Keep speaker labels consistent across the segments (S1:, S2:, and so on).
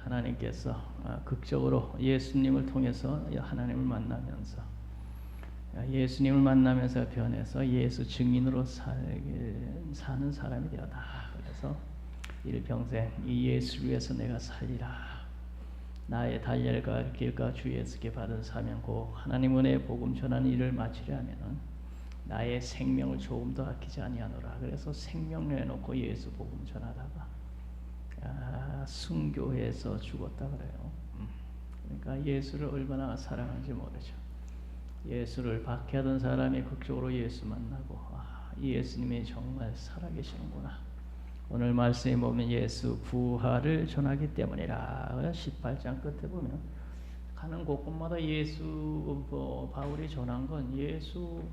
S1: 하나님께서 극적으로 예수님을 통해서 하나님을 만나면서 예수님을 만나면서 변해서 예수 증인으로 사는 사람이 되었다. 그래서 일평생 이 예수를 위해서 내가 살리라. 나의 달려갈 길과 주 예수께 받은 사명 고 하나님 은혜의 복음 전하는 일을 마치려 하면은 나의 생명을 조금도 아끼지 아니하노라. 그래서 생명 내놓고 예수 복음 전하다가 순교해서 죽었다 그래요. 그러니까 예수를 얼마나 사랑하는지 모르죠. 예수를 박해하던 사람이 극적으로 예수 만나고 이 예수님이 정말 살아계시는구나. 오늘 말씀에 보면 예수 부활을 전하기 때문이라. 18장 끝에 보면 가는 곳곳마다 예수 바울이 전한 건 예수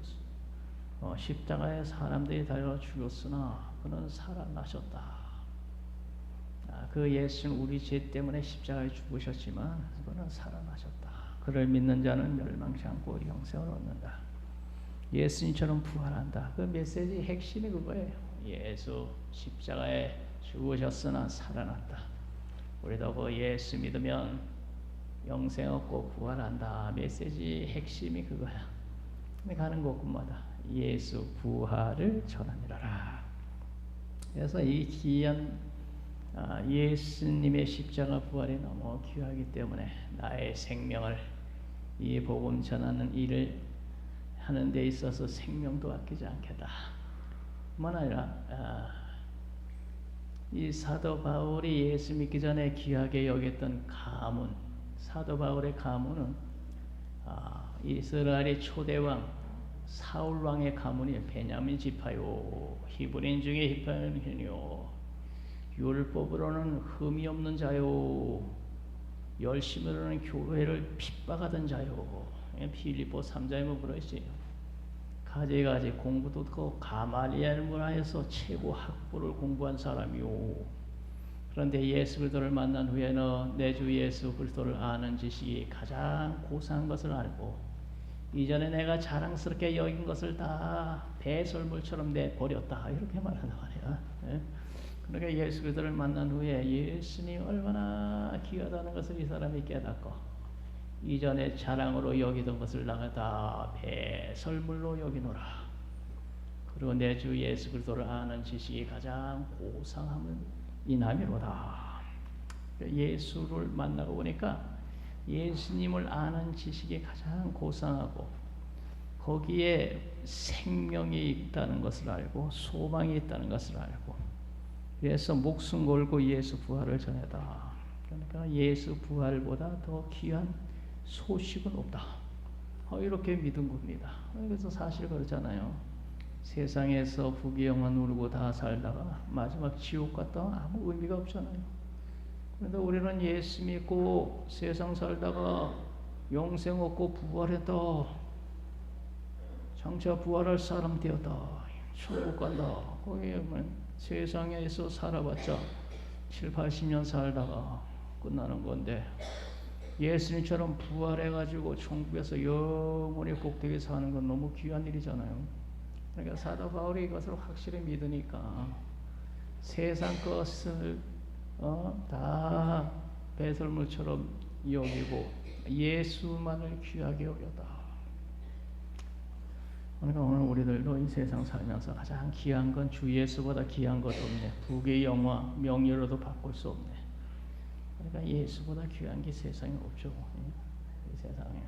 S1: 십자가에 사람들이 달려 죽였으나 그는 살아나셨다. 그 예수는 우리 죄 때문에 십자가에 죽으셨지만 그는 살아나셨다. 그를 믿는 자는 멸망치 않고 영생을 얻는다. 예수님처럼 부활한다. 그 메시지 핵심이 그거예요. 예수 십자가에 죽으셨으나 살아났다. 우리도 그 예수 믿으면 영생 얻고 부활한다. 메시지 핵심이 그거야. 근데 가는 곳곳마다 예수 부활을 전하니라. 그래서 이 귀한 예수님의 십자가 부활이 너무 귀하기 때문에 나의 생명을 이 복음 전하는 일을 하는 데 있어서 생명도 아끼지 않겠다. 뿐만 아니라 이 사도 바울이 예수 믿기 전에 귀하게 여겼던 가문, 사도 바울의 가문은 이스라엘의 초대왕 사울 왕의 가문이 베냐민 지파요, 히브리인 중에 히브리인이요, 율법으로는 흠이 없는 자요, 열심으로는 교회를 핍박하던 자요. 필립보 3장에 뭐 그러지. 가지가지 공부도 그 가말리엘 문화에서 최고 학부를 공부한 사람이요. 그런데 예수 그리스도를 만난 후에는 내 주 예수 그리스도를 아는 지식이 가장 고상한 것을 알고 이전에 내가 자랑스럽게 여긴 것을 다 배설물처럼 내버렸다. 이렇게 말한단 말이야. 그러니까 예수 그리스도를 만난 후에 예수님이 얼마나 귀하다는 것을 이 사람이 깨닫고 이전에 자랑으로 여기던 것을 나가 다 배설물로 여기노라. 그리고 내 주 예수 그리스도를 아는 지식이 가장 고상함을 인함이로다. 예수를 만나고 보니까 예수님을 아는 지식이 가장 고상하고 거기에 생명이 있다는 것을 알고 소망이 있다는 것을 알고 그래서 목숨 걸고 예수 부활을 전해다. 그러니까 예수 부활보다 더 귀한 소식은 없다. 이렇게 믿은 겁니다. 그래서 사실 그렇잖아요. 세상에서 부귀영화 누리고 다 살다가 마지막 지옥 갔다가 아무 의미가 없잖아요. 그런데 우리는 예수 믿고 세상 살다가 영생 얻고 부활했다. 장차 부활할 사람 되었다. 천국 간다. 거기에 세상에서 살아봤자 7, 80년 살다가 끝나는 건데 예수님처럼 부활해가지고 천국에서 영원히 복되게 사는 건 너무 귀한 일이잖아요. 그러니까 사도 바울이 이것을 확실히 믿으니까 세상 것을 다 배설물처럼 여기고 예수만을 귀하게 여겼다. 그러니까 오늘 우리들도 이 세상 살면서 가장 귀한 건 주 예수보다 귀한 것 없네. 부귀 영화 명예로도 바꿀 수 없네. 그러니까 예수보다 귀한 게 세상에 없죠. 이 세상에.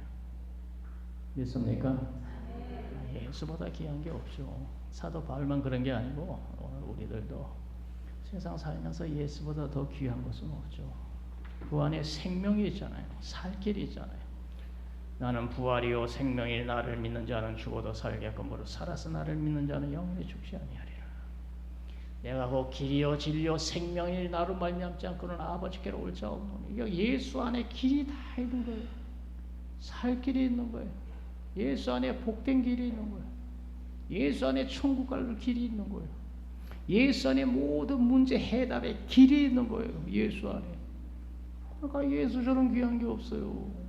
S1: 믿습니까? 예수보다 귀한 게 없죠. 사도 바울만 그런 게 아니고 오늘 우리들도 세상 살면서 예수보다 더 귀한 것은 없죠. 그 안에 생명이 있잖아요. 살 길이 있잖아요. 나는 부활이요 생명이 나를 믿는 자는 죽어도 살겠고 살아서 나를 믿는 자는 영원히 죽지 아니하리라. 내가 그 길이요 진리요 생명이 나로 말미암지 않고는 아버지께로 올 자 없노니. 예수 안에 길이 다 있는 거예요. 살 길이 있는 거예요. 예수 안에 복된 길이 있는 거예요. 예수 안에 천국 갈 길이 있는 거예요. 예수 안에 모든 문제 해답의 길이 있는 거예요. 예수 안에. 그러니까 예수처럼 귀한 게 없어요.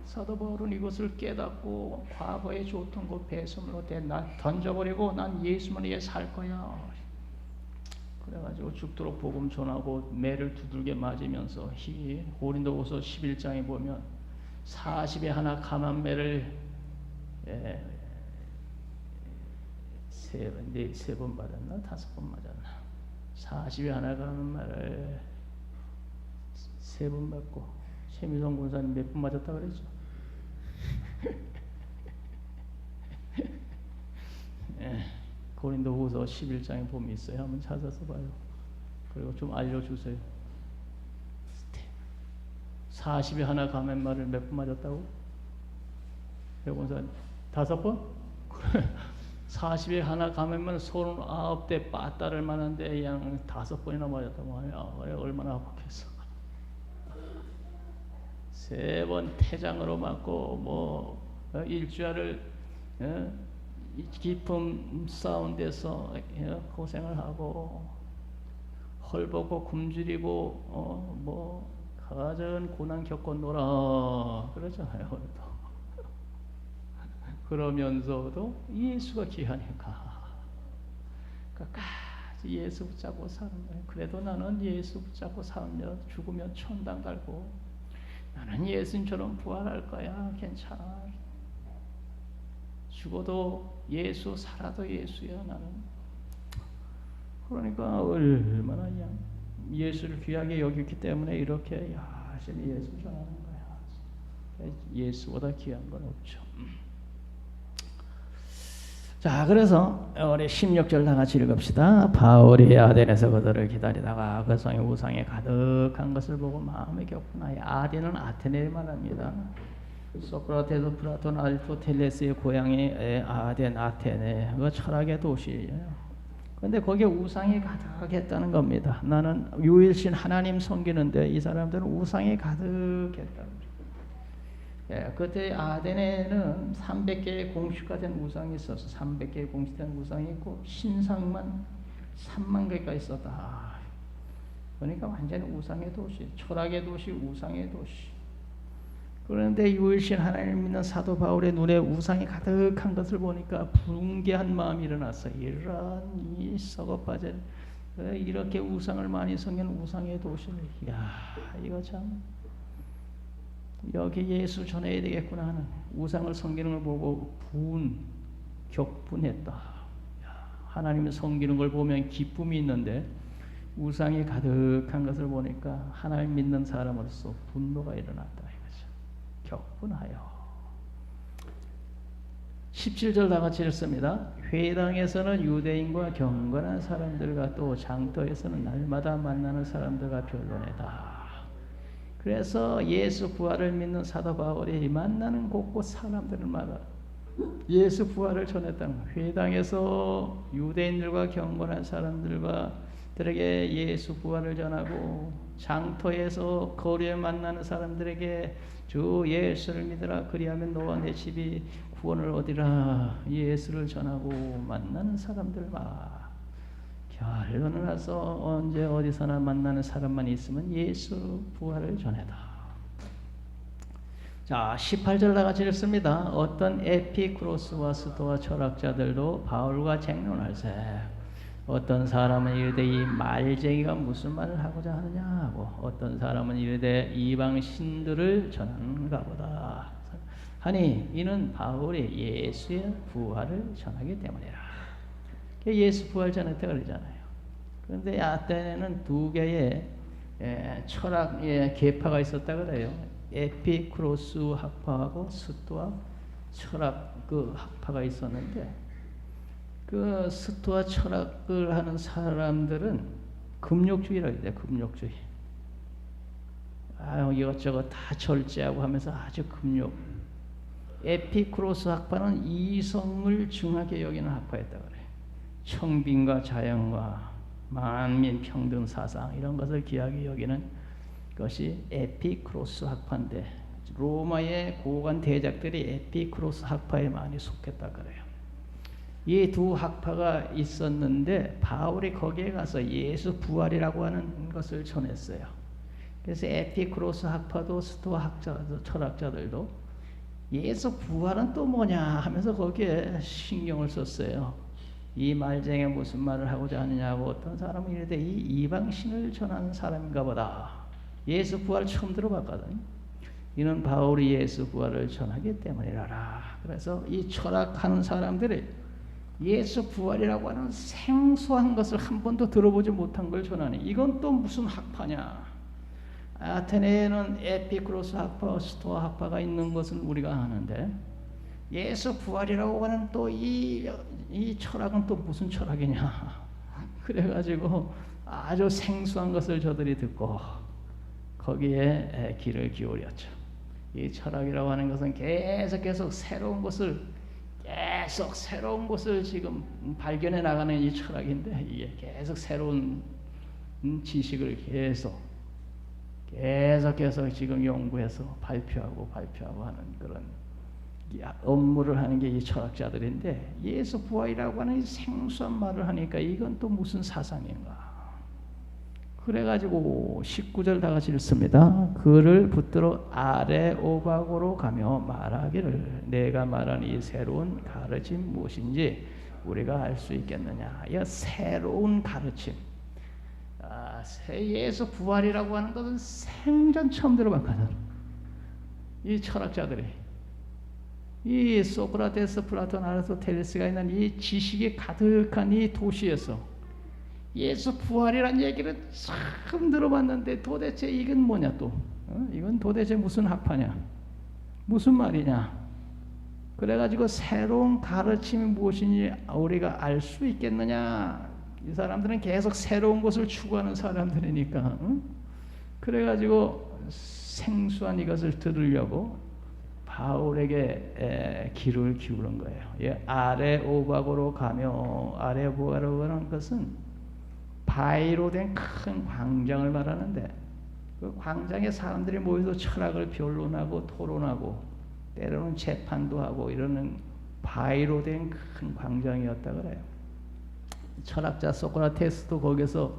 S1: 사도 바울은 이것을 깨닫고 과거에 줬던 그 배설물로 난 던져버리고 난 예수만 위해 살 거야. 그래가지고 죽도록 복음 전하고 매를 두들겨 맞으면서 고린도후서 11장에 보면 40에 하나 감한 매를 세 번 받았나 5번 맞았나 40에 하나 감한 매를 3번 받고 최미성 군사님 몇 번 맞았다 그랬죠? 고린도후서 11장에 보면 있어요. 한번 찾아서 봐요. 그리고 좀 알려주세요. 40에 하나 감한 말을 몇 번 맞았다고? 배곤사 5번? 40에 하나 감한 말 39대 빠따를 만한데 양 5번이나 맞았다고 하냐? 얼마나 아팠겠어. 3번 태장으로 맞고 뭐 일주일을 깊은 싸운 데서 고생을 하고 헐벗고 굶주리고 뭐 가전 고난 겪고 놀아 그러잖아요. 그러면서도 예수가 귀하니까 끝까지 예수 붙잡고 사는 거예요. 그래도 나는 예수 붙잡고 살면 죽으면 천당 갈고 나는 예수님처럼 부활할 거야. 괜찮아. 죽어도 예수, 살아도 예수야 나는. 그러니까 얼마나 예수를 귀하게 여겼기 때문에 이렇게 열심히 예수 전하는 거야. 예수보다 귀한 건 없죠. 자, 그래서 우리 16절 다 같이 읽읍시다. 바울이 아덴에서 그들을 기다리다가 그 성이 우상에 가득한 것을 보고 마음이 격분하여. 아덴은 아테네를 말합니다. 소크라테스, 플라톤, 아리스토텔레스의 고향이 아덴, 아테네, 그 철학의 도시예요. 그런데 거기에 우상이 가득했다는 겁니다. 나는 유일신 하나님 섬기는데 이 사람들은 우상이 가득했다. 그때 아덴에는 300개의 공식화된 우상이 있어서 300개의 공식된 우상이 있고 신상만 3만 개가 있었다. 그러니까 완전히 우상의 도시, 철학의 도시, 우상의 도시. 그런데 유일신 하나님을 믿는 사도 바울의 눈에 우상이 가득한 것을 보니까 분개한 마음이 일어났어요. 이런 이 썩어빠진 이렇게 우상을 많이 섬긴 우상의 도시를 이거 참 여기 예수 전해야 되겠구나 하는 우상을 섬기는 걸 보고 격분했다. 하나님을 섬기는 걸 보면 기쁨이 있는데 우상이 가득한 것을 보니까 하나님 믿는 사람으로서 분노가 일어났다. 격분하여. 17절 다 같이 읽습니다. 회당에서는 유대인과 경건한 사람들과 또 장터에서는 날마다 만나는 사람들과 변론이다. 그래서 예수 부활을 믿는 사도 바울이 만나는 곳곳 사람들마다 예수 부활을 전했다는 거예요. 회당에서 유대인들과 경건한 사람들과 들에게 예수 부활을 전하고 장터에서 거리에 만나는 사람들에게 주 예수를 믿으라 그리하면 너와 내 집이 구원을 얻으라 예수를 전하고 만나는 사람들과 결론을 나서 언제 어디서나 만나는 사람만 있으면 예수 부활을 전해다. 자, 18절 다 같이 읽습니다. 어떤 에피쿠로스와 스토아 철학자들도 바울과 쟁론할세. 어떤 사람은 이르되 이 말쟁이가 무슨 말을 하고자 하느냐 하고 어떤 사람은 이르되 이방 신들을 전하는가 보다 하니 이는 바울이 예수의 부활을 전하기 때문이라. 예수 부활 전했다 그러잖아요. 그런데 아테네는 2개의 철학의 계파가 있었다 그래요. 에피쿠로스 학파하고 스토아 철학 그 학파가 있었는데 그 스토아 철학을 하는 사람들은 금욕주의라고 해요. 금욕주의. 이것저것 다 절제하고 하면서 아주 금욕. 에피쿠로스 학파는 이성을 중하게 여기는 학파였다 그래요. 청빈과 자연과 만민 평등 사상 이런 것을 귀하게 여기는 것이 에피쿠로스 학파인데 로마의 고관 대작들이 에피쿠로스 학파에 많이 속했다 그래요. 이 2 학파가 있었는데 바울이 거기에 가서 예수 부활이라고 하는 것을 전했어요. 그래서 에피쿠로스 학파도 스토아 철학자들도 예수 부활은 또 뭐냐 하면서 거기에 신경을 썼어요. 이 말쟁이가 무슨 말을 하고자 하느냐고 어떤 사람은 이르되 이 이방신을 전하는 사람인가 보다. 예수 부활 처음 들어봤거든. 이는 바울이 예수 부활을 전하기 때문이라라. 그래서 이 철학하는 사람들이 예수 부활이라고 하는 생소한 것을 한 번도 들어보지 못한 걸 전하니 이건 또 무슨 학파냐. 아테네에는 에피쿠로스 학파, 스토아 학파가 있는 것을 우리가 아는데 예수 부활이라고 하는 또 이 철학은 또 무슨 철학이냐. 그래가지고 아주 생소한 것을 저들이 듣고 거기에 귀를 기울였죠. 이 철학이라고 하는 것은 계속 새로운 것을 지금 발견해 나가는 이 철학인데 이게 계속 새로운 지식을 계속해서 지금 연구해서 발표하고 하는 그런 업무를 하는 게 이 철학자들인데 예수 부활이라고 하는 이 생소한 말을 하니까 이건 또 무슨 사상인가. 그래가지고 19절 다 같이 읽습니다. 그를 붙들어 아레오바고로 가며 말하기를 내가 말한 이 새로운 가르침 무엇인지 우리가 알 수 있겠느냐. 이 새로운 가르침. 예수 부활이라고 하는 것은 생전 처음 들어봤거든. 이 철학자들이 이 소크라테스, 플라톤, 아리스토텔레스가 있는 이 지식이 가득한 이 도시에서 예수 부활이라는 얘기를 처음 들어봤는데 도대체 이건 뭐냐 또? 이건 도대체 무슨 학파냐? 무슨 말이냐? 그래가지고 새로운 가르침이 무엇인지 우리가 알 수 있겠느냐? 이 사람들은 계속 새로운 것을 추구하는 사람들이니까 그래가지고 생소한 이것을 들으려고 바울에게 귀를 기울인 거예요. 아레오바고로 가며 아레오바고라는 것은 바위로 된 큰 광장을 말하는데 그 광장에 사람들이 모여서 철학을 변론하고 토론하고 때로는 재판도 하고 이러는 바위로 된 큰 광장이었다 그래요. 철학자 소크라테스도 거기서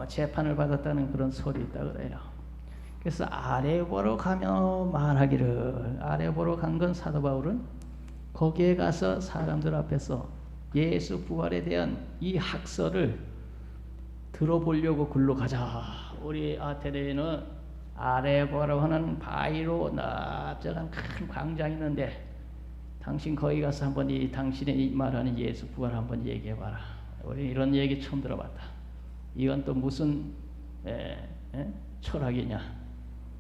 S1: 재판을 받았다는 그런 설이 있다 그래요. 그래서 아레보로 가며 말하기를 아레보로 간 건 사도 바울은 거기에 가서 사람들 앞에서 예수 부활에 대한 이 학설을 들어보려고 글로 가자. 우리 아테네에는 아레보라고 하는 바위로 납작한 큰 광장이 있는데 당신 거기 가서 한번 당신이 말하는 예수 부활 한번 얘기해봐라. 우리 이런 얘기 처음 들어봤다. 이건 또 무슨 철학이냐.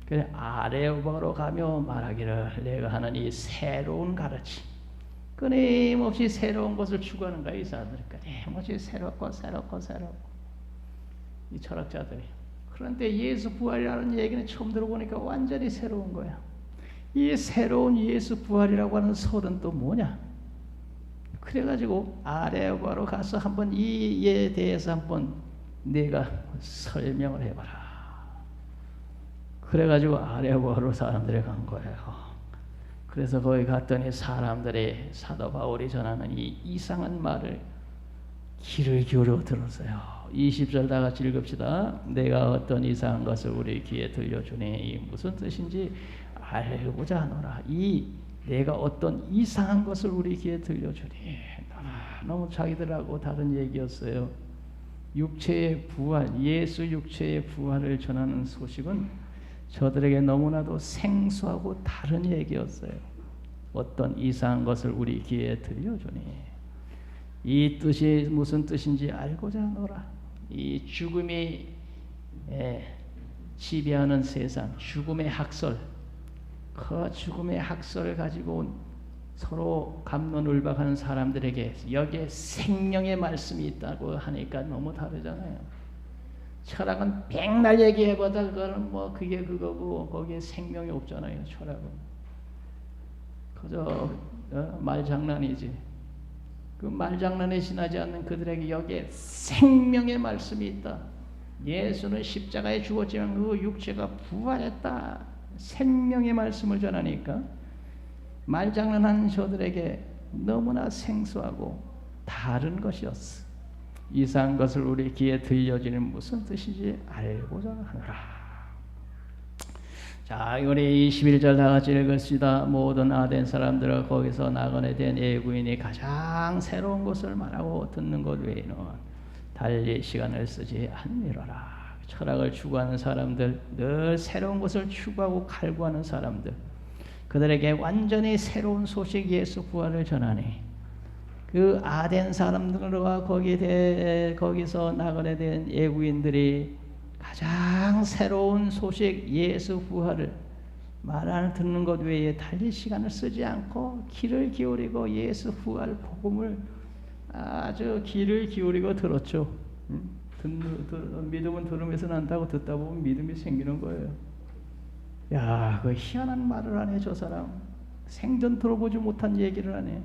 S1: 그래 아레오바로 가며 말하기를 내가 하는 이 새로운 가르침. 끊임없이 새로운 것을 추구하는 거야. 이 사람들이 끊임없이 새롭고 이 철학자들이. 그런데 예수 부활이라는 얘기는 처음 들어보니까 완전히 새로운 거야. 이 새로운 예수 부활이라고 하는 설은 또 뭐냐. 그래가지고 아레오바로 가서 한번 이에 대해서 한번 내가 설명을 해봐라. 그래가지고 아레오바로 사람들이 간 거예요. 그래서 거기 갔더니 사람들이 사도 바울이 전하는 이 이상한 말을 귀를 기울여 들었어요. 20절 다 같이 읽읍시다. 내가 어떤 이상한 것을 우리 귀에 들려주니 이 무슨 뜻인지 알고자 하노라. 이 내가 어떤 이상한 것을 우리 귀에 들려주니 너무 자기들하고 다른 얘기였어요. 육체의 부활, 예수 육체의 부활을 전하는 소식은 저들에게 너무나도 생소하고 다른 얘기였어요. 어떤 이상한 것을 우리 귀에 들려주니 이 뜻이 무슨 뜻인지 알고자 하노라. 이 죽음이 지배하는 세상, 죽음의 학설, 그 죽음의 학설을 가지고 서로 갑론을박하는 사람들에게 여기에 생명의 말씀이 있다고 하니까 너무 다르잖아요. 철학은 백날 얘기해보다 그거는 뭐 그게 그거고 거기에 생명이 없잖아요. 철학은 그저 말장난이지. 그 말장난에 지나지 않는 그들에게 여기에 생명의 말씀이 있다. 예수는 십자가에 죽었지만 그 육체가 부활했다. 생명의 말씀을 전하니까 말장난하는 저들에게 너무나 생소하고 다른 것이었어. 이상한 것을 우리 귀에 들려지는 무슨 뜻인지 알고자 하노라. 자, 우리 21절 다 같이 읽읍시다. 모든 아덴 사람들은 거기서 나그네 된 예구인이 가장 새로운 것을 말하고 듣는 것 외에는 달리 시간을 쓰지 않으리라. 철학을 추구하는 사람들, 늘 새로운 것을 추구하고 갈구하는 사람들, 그들에게 완전히 새로운 소식 예수 부활을 전하니 그 아덴 사람들과 거기서 나그네 된 예구인들이 가장 새로운 소식 예수 부활을 말하는 듣는 것 외에 달리 시간을 쓰지 않고 귀를 기울이고 예수 부활 복음을 아주 귀를 기울이고 들었죠. 믿음은 들으면서 난다고 듣다 보면 믿음이 생기는 거예요. 야, 그 희한한 말을 하네. 저 사람 생전 들어보지 못한 얘기를 하네.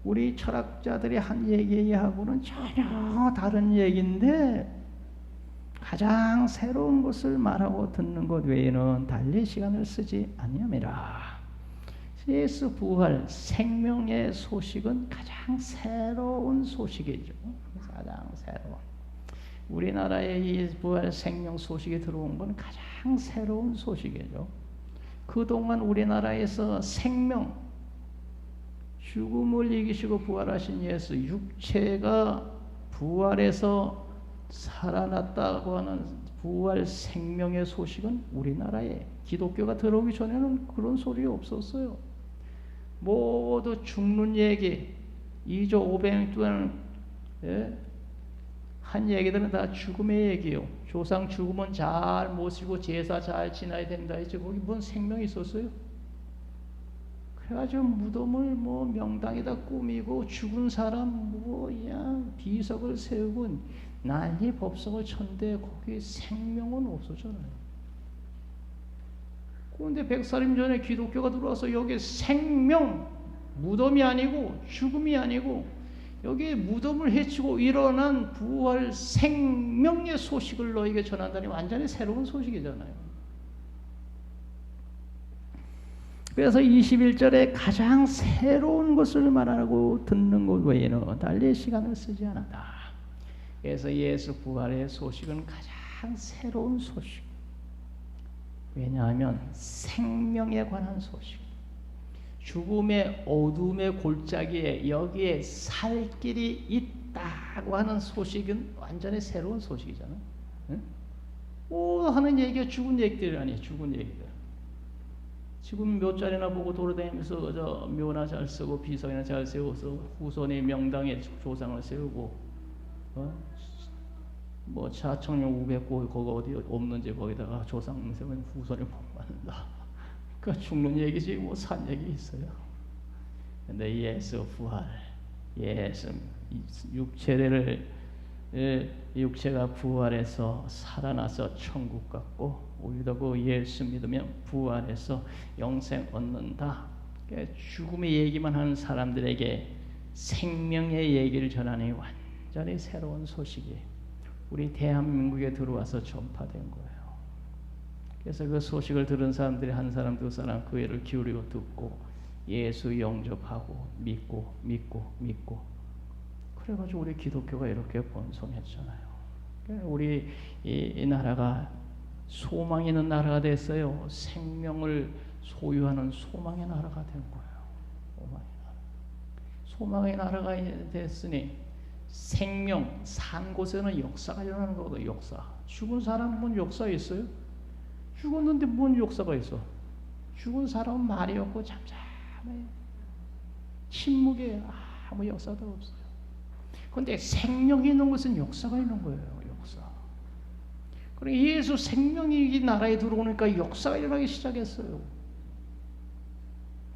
S1: 우리 철학자들이 한 얘기하고는 전혀 다른 얘기인데 가장 새로운 것을 말하고 듣는 것 외에는 달리 시간을 쓰지 아니함이라. 예수 부활 생명의 소식은 가장 새로운 소식이죠. 가장 새로운. 우리나라에 이 부활 생명 소식이 들어온 건 가장 새로운 소식이죠. 그동안 우리나라에서 생명, 죽음을 이기시고 부활하신 예수, 육체가 부활해서 살아났다고 하는 부활 생명의 소식은 우리나라에 기독교가 들어오기 전에는 그런 소리 없었어요. 모두 죽는 얘기, 2조 500년 동안 한 얘기들은 다 죽음의 얘기요. 조상 죽으면 잘 모시고 제사 잘 지나야 된다 했지. 거기 뭔 생명이 있었어요? 그래가지고 무덤을 뭐 명당에다 꾸미고 죽은 사람 뭐 그냥 비석을 세우고 난리 법석을 쳤는데 거기 생명은 없었잖아요. 그런데 100살 전에 기독교가 들어와서 여기 생명, 무덤이 아니고 죽음이 아니고 여기 무덤을 해치고 일어난 부활 생명의 소식을 너에게 전한다니 완전히 새로운 소식이잖아요. 그래서 21절에 가장 새로운 것을 말하고 듣는 것 외에는 달리 시간을 쓰지 않았다. 그래서 예수 부활의 소식은 가장 새로운 소식. 왜냐하면 생명에 관한 소식. 죽음의 어둠의 골짜기에 여기에 살 길이 있다고 하는 소식은 완전히 새로운 소식이잖아요. 응? 하는 얘기가 죽은 얘기들이 아니에요. 죽은 얘기들. 지금 몇 자리나 보고 돌아다니면서 저 묘나 잘 쓰고 비석이나 잘 세워서 후손의 명당에 조상을 세우고 뭐 자청령 500고 거기 어디 없는지 거기다가 조상 세우면 후손이 복 받는다. 그 죽는 얘기지 뭐 산 얘기 있어요. 근데 예수 부활, 예수 육체가 부활해서 살아나서 천국 갔고 우리도 그 예수 믿으면 부활해서 영생 얻는다. 죽음의 얘기만 하는 사람들에게 생명의 얘기를 전하니 완전히 새로운 소식이 우리 대한민국에 들어와서 전파된 거예요. 그래서 그 소식을 들은 사람들이 한 사람 두 사람 그 애를 기울이고 듣고 예수 영접하고 믿고 그래가지고 우리 기독교가 이렇게 번성했잖아요. 우리 이 나라가 소망 있는 나라가 됐어요. 생명을 소유하는 소망의 나라가 된 거예요. 소망의 나라가 됐으니 생명 산 곳에는 역사가 일어나는 거거든요. 역사. 죽은 사람은 역사 있어요? 죽었는데 뭔 역사가 있어? 죽은 사람은 말이 없고 잠잠해. 침묵에 아무 역사도 없어요. 그런데 생명이 있는 것은 역사가 있는 거예요. 역사. 그리고 예수 생명이 이 나라에 들어오니까 역사가 일어나기 시작했어요.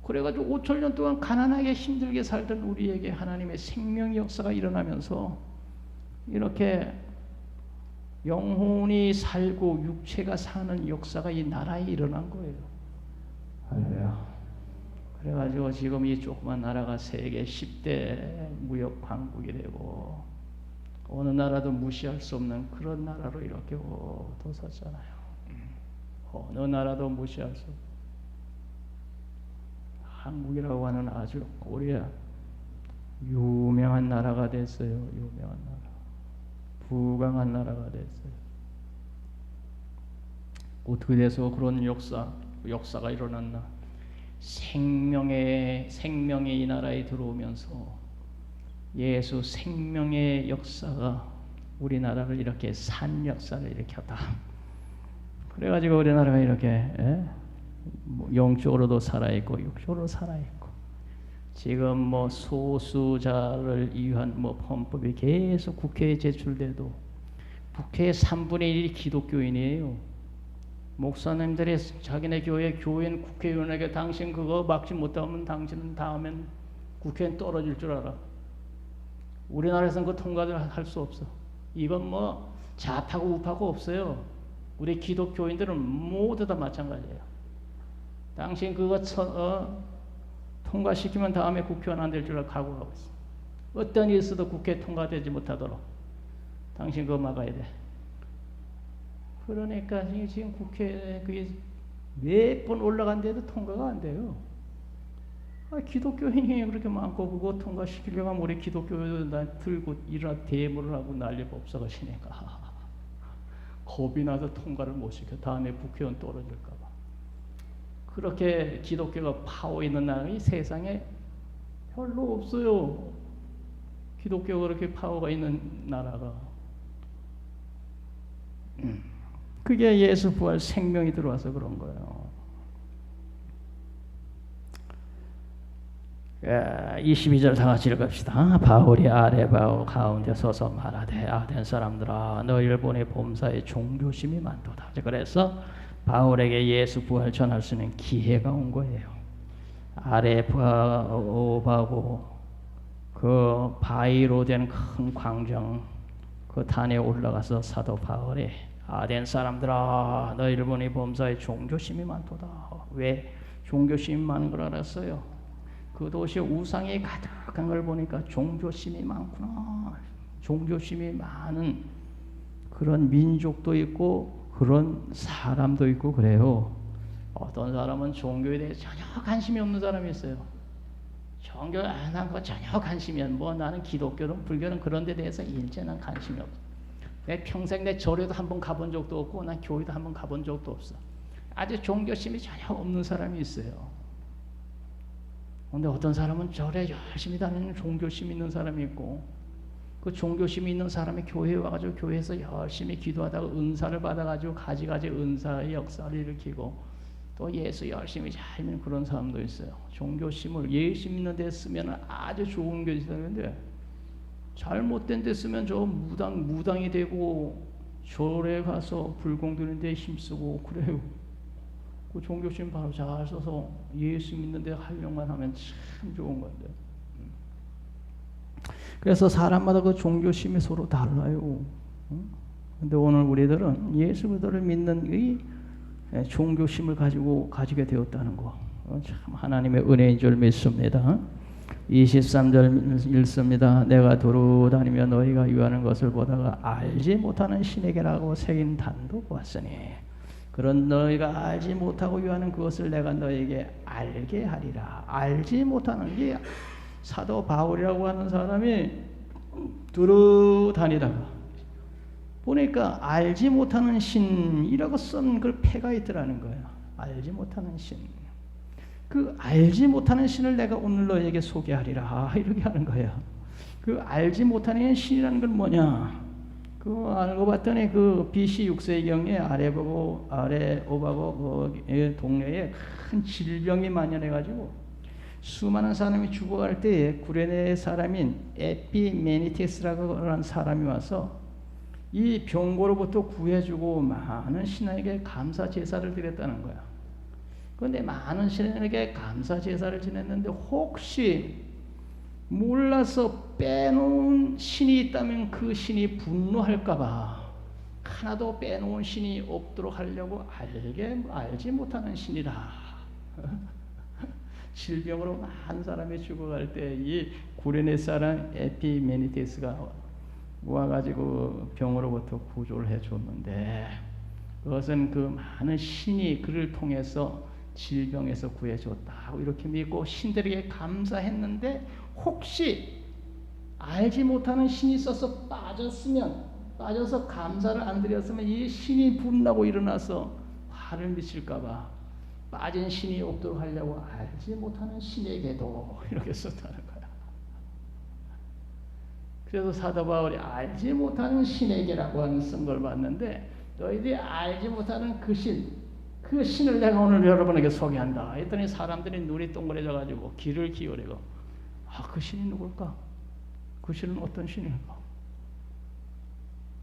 S1: 그래가지고 5,000년 동안 가난하게 힘들게 살던 우리에게 하나님의 생명 역사가 일어나면서 이렇게 영혼이 살고 육체가 사는 역사가 이 나라에 일어난 거예요. 할렐루야. 그래가지고 지금 이 조그만 나라가 세계 10대 무역 강국이 되고 어느 나라도 무시할 수 없는 그런 나라로 이렇게 돋았잖아요. 어느 나라도 무시할 수 없는 한국이라고 하는 아주 코리아 유명한 나라가 됐어요. 유명한 나라. 부강한 나라가 됐어요. 어떻게 돼서 그런 역사 역사가 일어났나? 생명의 이 나라에 들어오면서 예수 생명의 역사가 우리나라를 이렇게 산 역사를 일으켰다. 그래가지고 우리나라가 이렇게 영적으로도 살아있고 육적으로 살아있고, 지금 뭐 소수자를 위한 뭐 헌법이 계속 국회에 제출돼도 국회의 3분의 1이 기독교인이에요. 목사님들이 자기네 교인 국회의원에게 당신 그거 막지 못하면 당신은 다음엔 국회엔 떨어질 줄 알아. 우리나라에서는 그 통과를 할 수 없어. 이건 뭐 좌파고 우파고 없어요. 우리 기독교인들은 모두 다 마찬가지예요. 당신 그거 통과시키면 다음에 국회의원 안 될 줄 알고 각오하고 있어. 어떤 일 있어도 국회 통과되지 못하도록 당신 그거 막아야 돼. 그러니까 지금 국회에 그게 몇 번 올라간데도 통과가 안 돼요. 기독교인이 그렇게 많고 그거 통과시키려고 하면 우리 기독교인들 날 들고 일어나 대모를 하고 난리 법석하시니까 겁이 나서 통과를 못 시켜. 다음에 국회의원 떨어질까 봐. 그렇게 기독교가 파워 있는 나라가 세상에 별로 없어요. 기독교가 그렇게 파워가 있는 나라가. 그게 예수 부활 생명이 들어와서 그런 거예요. 22절 다 같이 읽읍시다. 바울이 아레바오 가운데 서서 말하되 아덴 사람들아 너희를 보내 범사에 종교심이 많도다. 그래서 바울에게 예수 부활 전할 수 있는 기회가 온 거예요. 아레바오바고 그 바위로 된 큰 광장 그 단에 올라가서 사도 바울이 아덴 사람들아 너희를 보니 범사에 종교심이 많도다. 왜 종교심이 많은 걸 알았어요? 그 도시에 우상이 가득한 걸 보니까 종교심이 많구나. 종교심이 많은 그런 민족도 있고 그런 사람도 있고 그래요. 어떤 사람은 종교에 대해 전혀 관심이 없는 사람이 있어요. 종교 안 한 거 전혀 관심이 뭐 나는 기독교는 불교는 그런 데 대해서 일제는 관심이 없어. 내 평생 내 절에도 한번 가본 적도 없고 난 교회도 한번 가본 적도 없어. 아주 종교심이 전혀 없는 사람이 있어요. 근데 어떤 사람은 절에 열심히 다니는 종교심 있는 사람이 있고, 그 종교심이 있는 사람이 교회에 와가지고 교회에서 열심히 기도하다가 은사를 받아가지고 가지가지 은사의 역사를 일으키고 또 예수 열심히 잘 믿는 그런 사람도 있어요. 종교심을 예수 믿는 데 쓰면 아주 좋은 게 있는데 잘못된 데 쓰면 저 무당이 되고 절에 가서 불공 드는 데 힘쓰고 그래요. 그 종교심 바로 잘 써서 예수 믿는 데 활용만 하면 참 좋은 건데. 그래서 사람마다 그 종교심이 서로 달라요. 근데 오늘 우리들은 예수 그리스도를 믿는 이 종교심을 가지게 되었다는 거. 참 하나님의 은혜인 줄 믿습니다. 23절 읽습니다. 내가 두루 다니며 너희가 유하는 것을 보다가 알지 못하는 신에게라고 새긴 단도 보았으니 그런 너희가 알지 못하고 유하는 그것을 내가 너희에게 알게 하리라. 알지 못하는 게 사도 바울이라고 하는 사람이 두루 다니다가 보니까 알지 못하는 신이라고 쓴 그 패가 있더라는 거야. 알지 못하는 신. 그 알지 못하는 신을 내가 오늘 너에게 소개하리라. 이렇게 하는 거야. 그 알지 못하는 신이라는 건 뭐냐? 그 알고 봤더니 그 BC 6세경에 아레오바고 그 동네에 큰 질병이 만연해가지고 수많은 사람이 죽어갈 때에 구레네 사람인 에피메니테스라고 하는 사람이 와서 이 병고로부터 구해주고 많은 신에게 감사 제사를 드렸다는 거야. 그런데 많은 신에게 감사 제사를 지냈는데 혹시 몰라서 빼놓은 신이 있다면 그 신이 분노할까봐 하나도 빼놓은 신이 없도록 하려고 알지 못하는 신이라. 질병으로 많은 사람이 죽어갈 때 이 구레네 사람 에피메니테스가 와가지고 병으로부터 구조를 해줬는데 그것은 그 많은 신이 그를 통해서 질병에서 구해줬다고 이렇게 믿고 신들에게 감사했는데 혹시 알지 못하는 신이 있어서 빠져서 감사를 안 드렸으면 이 신이 분나고 일어나서 화를 미칠까봐 빠진 신이 없도록 하려고 알지 못하는 신에게도 이렇게 썼다는 거야. 그래서 사도 바울이 알지 못하는 신에게라고 하는 쓴 걸 봤는데, 너희들이 알지 못하는 그 신을 내가 오늘 여러분에게 소개한다 했더니 사람들이 눈이 동그래져 가지고 귀를 기울이고, 그 신이 누굴까? 그 신은 어떤 신일까?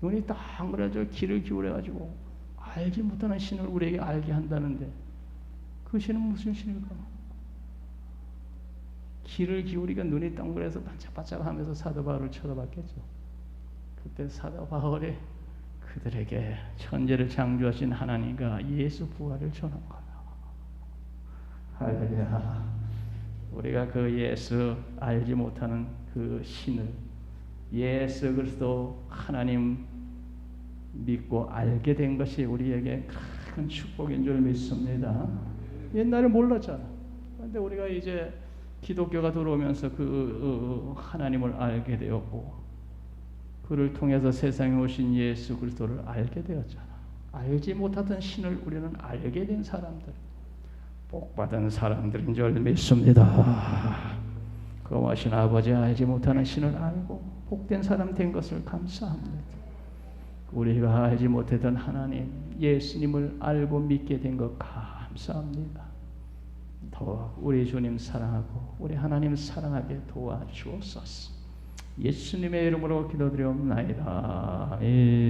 S1: 눈이 딱 그래져 귀를 기울여 가지고 알지 못하는 신을 우리에게 알게 한다는데, 그 신은 무슨 신일까? 귀를 기울이가 눈이 동그래서 반짝반짝하면서 사도 바울을 쳐다봤겠죠. 그때 사도 바울이 그들에게 천지를 창조하신 하나님과 예수 부활을 전한 거야. 할렐루야. 우리가 그 예수 알지 못하는 그 신을, 예수 그리스도 하나님 믿고 알게 된 것이 우리에게 큰 축복인 줄 믿습니다. 옛날에 몰랐잖아. 그런데 우리가 이제 기독교가 들어오면서 그 하나님을 알게 되었고, 그를 통해서 세상에 오신 예수 그리스도를 알게 되었잖아. 알지 못하던 신을 우리는 알게 된 사람들, 복받은 사람들인 줄 믿습니다. 거하신 아버지, 알지 못하는 신을 알고 복된 사람 된 것을 감사합니다. 우리가 알지 못했던 하나님 예수님을 알고 믿게 된 것 감사합니다. 더 우리 주님 사랑하고 우리 하나님 사랑하게 도와주옵소서. 예수님의 이름으로 기도드리옵나이다.